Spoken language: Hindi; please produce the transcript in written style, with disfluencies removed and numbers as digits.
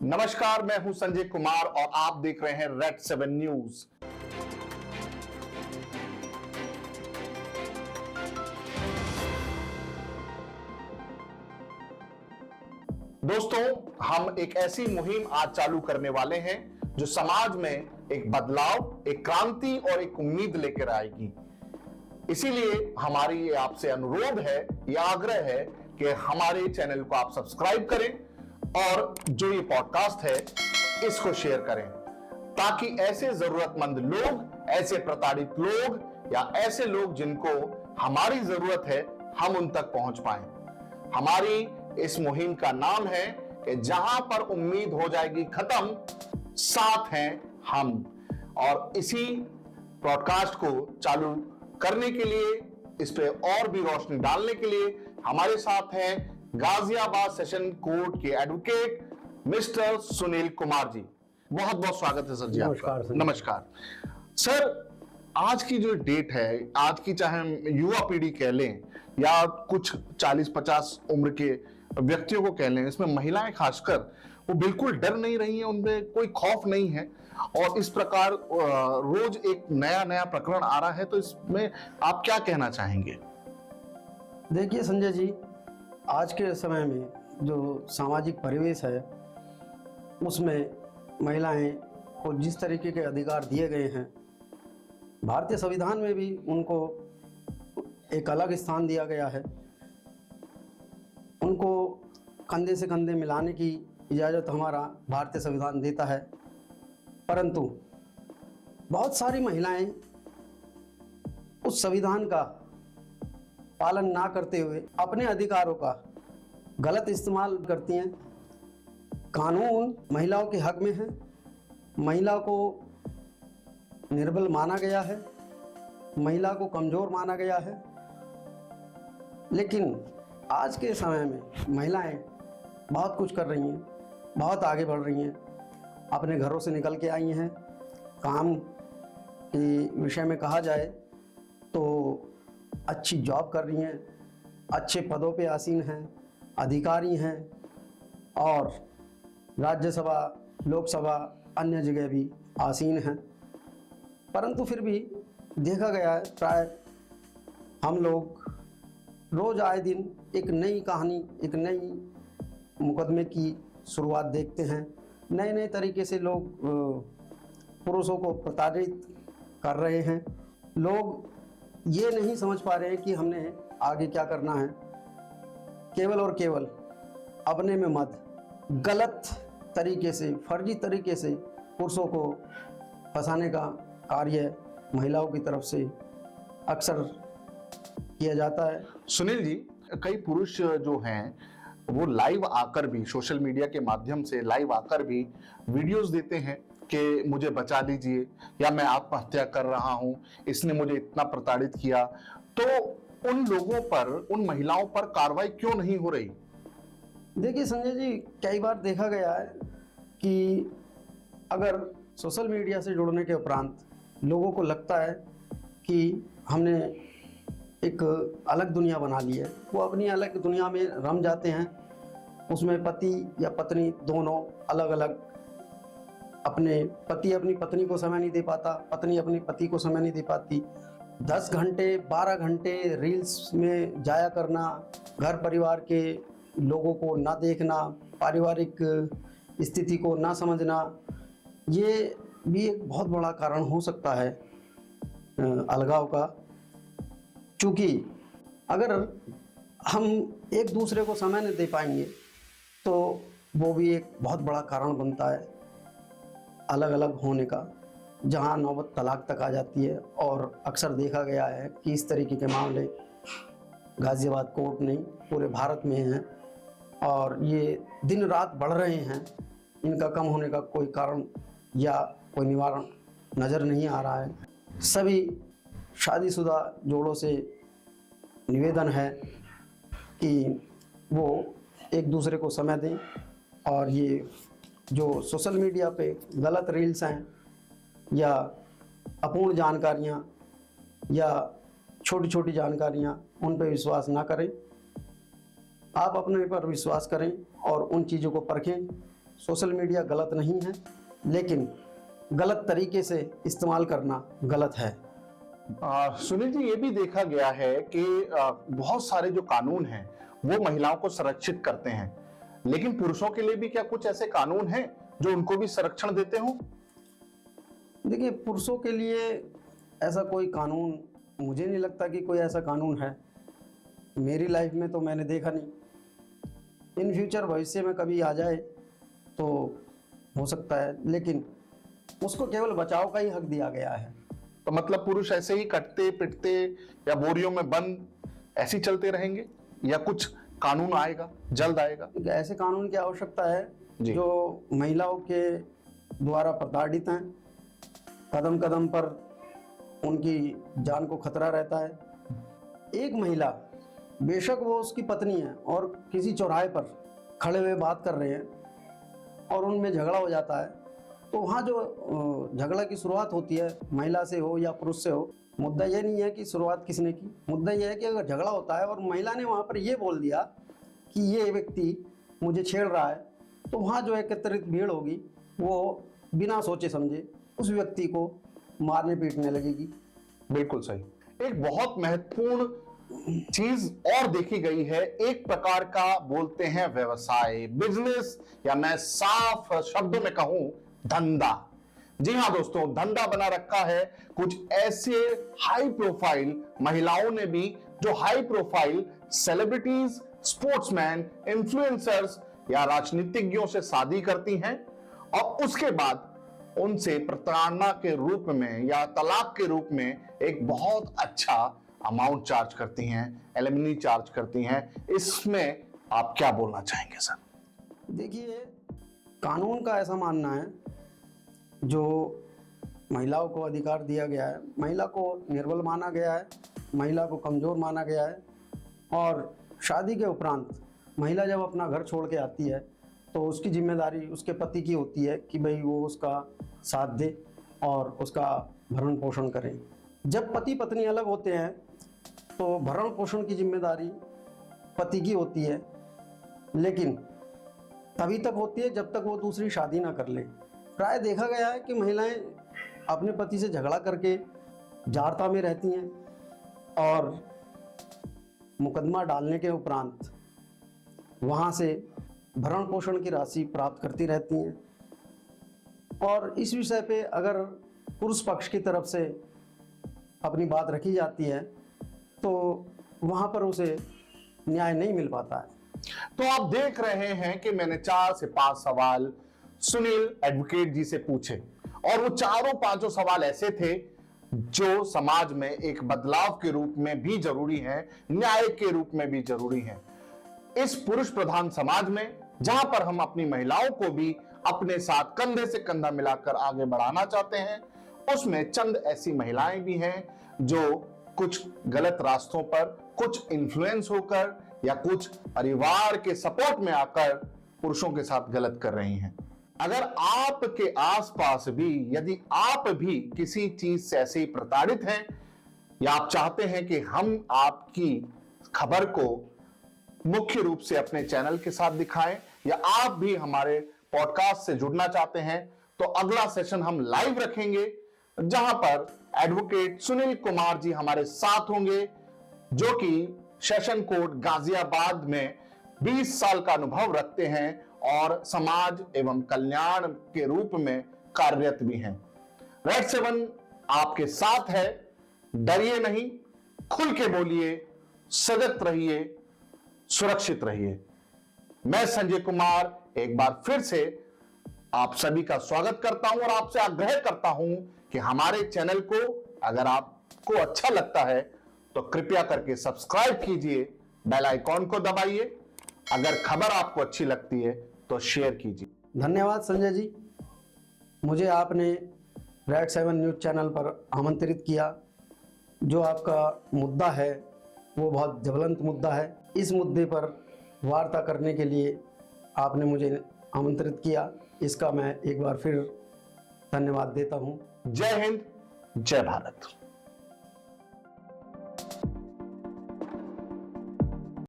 नमस्कार, मैं हूं संजय कुमार और आप देख रहे हैं रेड 7 न्यूज। दोस्तों, हम एक ऐसी मुहिम आज चालू करने वाले हैं जो समाज में एक बदलाव, एक क्रांति और एक उम्मीद लेकर आएगी। इसीलिए हमारी आपसे अनुरोध है, यह आग्रह है कि हमारे चैनल को आप सब्सक्राइब करें और जो ये पॉडकास्ट है इसको शेयर करें, ताकि ऐसे जरूरतमंद लोग, ऐसे प्रताड़ित लोग या ऐसे लोग जिनको हमारी जरूरत है, हम उन तक पहुंच पाएं। हमारी इस मुहिम का नाम है कि जहां पर उम्मीद हो जाएगी खत्म, साथ हैं हम। और इसी पॉडकास्ट को चालू करने के लिए, इस पे और भी रोशनी डालने के लिए हमारे साथ हैं गाजियाबाद सेशन कोर्ट के एडवोकेट मिस्टर सुनील कुमार जी। बहुत बहुत स्वागत है सर जी आपका। नमस्कार सर। आज की जो डेट है, आज की चाहे हम युवा पीढ़ी कह लें या कुछ 40-50 उम्र के व्यक्तियों को कह लें, इसमें महिलाएं खासकर वो बिल्कुल डर नहीं रही हैं, उनमें कोई खौफ नहीं है। और इस प्रकार रोज एक नया नया प्रकरण आ रहा है, तो इसमें आप क्या कहना चाहेंगे? देखिए संजय जी, आज के समय में जो सामाजिक परिवेश है उसमें महिलाएं को जिस तरीके के अधिकार दिए गए हैं, भारतीय संविधान में भी उनको एक अलग स्थान दिया गया है। उनको कंधे से कंधे मिलाने की इजाज़त हमारा भारतीय संविधान देता है, परंतु बहुत सारी महिलाएं उस संविधान का पालन ना करते हुए अपने अधिकारों का गलत इस्तेमाल करती हैं। कानून महिलाओं के हक में है, महिला को निर्बल माना गया है, महिला को कमज़ोर माना गया है, लेकिन आज के समय में महिलाएं बहुत कुछ कर रही हैं, बहुत आगे बढ़ रही हैं, अपने घरों से निकल के आई हैं। काम के विषय में कहा जाए तो अच्छी जॉब कर रही हैं, अच्छे पदों पे आसीन हैं, अधिकारी हैं और राज्यसभा, लोकसभा, अन्य जगह भी आसीन हैं। परंतु फिर भी देखा गया है, प्राय हम लोग रोज़ आए दिन एक नई कहानी, एक नई मुकदमे की शुरुआत देखते हैं। नए नए तरीके से लोग पुरुषों को प्रताड़ित कर रहे हैं। लोग ये नहीं समझ पा रहे हैं कि हमने आगे क्या करना है। केवल और केवल अपने में मत गलत तरीके से, फर्जी तरीके से पुरुषों को फंसाने का कार्य महिलाओं की तरफ से अक्सर किया जाता है। सुनील जी, कई पुरुष जो हैं वो लाइव आकर भी, सोशल मीडिया के माध्यम से लाइव आकर भी वीडियोस देते हैं कि मुझे बचा लीजिए या मैं आत्महत्या कर रहा हूं, इसने मुझे इतना प्रताड़ित किया। तो उन लोगों पर, उन महिलाओं पर कार्रवाई क्यों नहीं हो रही? देखिए संजय जी, कई बार देखा गया है कि अगर सोशल मीडिया से जुड़ने के उपरांत लोगों को लगता है कि हमने एक अलग दुनिया बना ली है, वो अपनी अलग दुनिया में रम जाते हैं। उसमें पति या पत्नी दोनों अलग अलग, अपने पति अपनी पत्नी को समय नहीं दे पाता, पत्नी अपने पति को समय नहीं दे पाती। 10 घंटे 12 घंटे रील्स में जाया करना, घर परिवार के लोगों को ना देखना, पारिवारिक स्थिति को ना समझना, ये भी एक बहुत बड़ा कारण हो सकता है अलगाव का। क्योंकि अगर हम एक दूसरे को समय नहीं दे पाएंगे तो वो भी एक बहुत बड़ा कारण बनता है अलग अलग होने का, जहां नौबत तलाक तक आ जाती है। और अक्सर देखा गया है कि इस तरीके के मामले गाजियाबाद कोर्ट नहीं, पूरे भारत में हैं और ये दिन रात बढ़ रहे हैं। इनका कम होने का कोई कारण या कोई निवारण नज़र नहीं आ रहा है। सभी शादीशुदा जोड़ों से निवेदन है कि वो एक दूसरे को समय दें और ये जो सोशल मीडिया पे गलत रील्स हैं या अपूर्ण जानकारियाँ या छोटी छोटी जानकारियाँ, उन पर विश्वास ना करें। आप अपने पर विश्वास करें और उन चीज़ों को परखें, सोशल मीडिया गलत नहीं है, लेकिन गलत तरीके से इस्तेमाल करना गलत है। सुनील जी, ये भी देखा गया है कि बहुत सारे जो कानून हैं वो महिलाओं को संरक्षित करते हैं, लेकिन पुरुषों के लिए भी क्या कुछ ऐसे कानून हैं जो उनको भी संरक्षण देते हो? देखिए, पुरुषों के लिए ऐसा कोई कानून मुझे नहीं लगता कि कोई ऐसा कानून है। मेरी लाइफ में तो मैंने देखा नहीं। इन फ्यूचर भविष्य में कभी आ जाए तो हो सकता है, लेकिन उसको केवल बचाव का ही हक दिया गया है। तो मतलब पुरुष ऐसे ही कटते पिटते या बोरियों में बंद ऐसे ही चलते रहेंगे, या कुछ कानून आएगा, जल्द आएगा? ऐसे कानून की आवश्यकता है जी। जो महिलाओं के द्वारा प्रताड़ित हैं, कदम कदम पर उनकी जान को खतरा रहता है। एक महिला, बेशक वो उसकी पत्नी है और किसी चौराहे पर खड़े हुए बात कर रहे हैं और उनमें झगड़ा हो जाता है, तो वहाँ जो झगड़ा की शुरुआत होती है, महिला से हो या पुरुष से हो, मुद्दा ये नहीं है कि शुरुआत किसने की। मुद्दा ये है कि अगर झगड़ा होता है और महिला ने वहाँ पर ये बोल दिया कि ये व्यक्ति मुझे छेड़ रहा है, तो वहाँ जो एकत्रित भीड़ होगी वो बिना सोचे समझे उस व्यक्ति को मारने पीटने लगेगी। बिल्कुल सही। एक बहुत महत्वपूर्ण चीज और देखी गई है, एक प्रकार का बोलते हैं व्यवसाय, बिजनेस, या मैं साफ शब्दों में कहूं धंधा। जी हां दोस्तों, धंधा बना रखा है कुछ ऐसे हाई प्रोफाइल महिलाओं ने भी, जो high profile celebrities, sportsman, influencers या राजनीतिज्ञों से शादी करती हैं और उसके बाद उनसे प्रताड़ना के रूप में या तलाक के रूप में एक बहुत अच्छा अमाउंट चार्ज करती हैं, एलिमनी चार्ज करती हैं। इसमें आप क्या बोलना चाहेंगे सर? देखिए, कानून का ऐसा मानना है, जो महिलाओं को अधिकार दिया गया है, महिला को निर्बल माना गया है, महिला को कमज़ोर माना गया है, और शादी के उपरांत महिला जब अपना घर छोड़ के आती है तो उसकी जिम्मेदारी उसके पति की होती है कि भाई वो उसका साथ दे और उसका भरण पोषण करे। जब पति पत्नी अलग होते हैं तो भरण पोषण की जिम्मेदारी पति की होती है, लेकिन तभी तक होती है जब तक वो दूसरी शादी ना कर ले। प्राय देखा गया है कि महिलाएं अपने पति से झगड़ा करके जारता में रहती हैं और मुकदमा डालने के उपरांत वहाँ से भरण पोषण की राशि प्राप्त करती रहती हैं। और इस विषय पे अगर पुरुष पक्ष की तरफ से अपनी बात रखी जाती है तो वहाँ पर उसे न्याय नहीं मिल पाता है। तो आप देख रहे हैं कि मैंने 4 से 5 सवाल सुनील एडवोकेट जी से पूछे, और वो चारों पांचों सवाल ऐसे थे जो समाज में एक बदलाव के रूप में भी जरूरी है, न्याय के रूप में भी जरूरी है। इस पुरुष प्रधान समाज में जहां पर हम अपनी महिलाओं को भी अपने साथ कंधे से कंधा मिलाकर आगे बढ़ाना चाहते हैं, उसमें चंद ऐसी महिलाएं भी हैं जो कुछ गलत रास्तों पर, कुछ इन्फ्लुएंस होकर या कुछ परिवार के सपोर्ट में आकर पुरुषों के साथ गलत कर रही हैं। अगर आपके आसपास भी, यदि आप भी किसी चीज से ऐसे ही प्रताड़ित हैं, या आप चाहते हैं कि हम आपकी खबर को मुख्य रूप से अपने चैनल के साथ दिखाएं, या आप भी हमारे पॉडकास्ट से जुड़ना चाहते हैं, तो अगला सेशन हम लाइव रखेंगे जहां पर एडवोकेट सुनील कुमार जी हमारे साथ होंगे, जो कि सेशन कोर्ट गाजियाबाद में 20 साल का अनुभव रखते हैं और समाज एवं कल्याण के रूप में कार्यरत भी हैं। रेड 7 आपके साथ है, डरिए नहीं, खुल के बोलिए, सजग रहिए, सुरक्षित रहिए। मैं संजय कुमार एक बार फिर से आप सभी का स्वागत करता हूं और आपसे आग्रह करता हूं कि हमारे चैनल को अगर आपको अच्छा लगता है तो कृपया करके सब्सक्राइब कीजिए, बेल आइकॉन को दबाइए, अगर खबर आपको अच्छी लगती है तो शेयर कीजिए। धन्यवाद संजय जी, मुझे आपने रेड 7 न्यूज़ चैनल पर आमंत्रित किया। जो आपका मुद्दा है वो बहुत ज्वलंत मुद्दा है। इस मुद्दे पर वार्ता करने के लिए आपने मुझे आमंत्रित किया, इसका मैं एक बार फिर धन्यवाद देता हूँ। जय हिंद, जय भारत।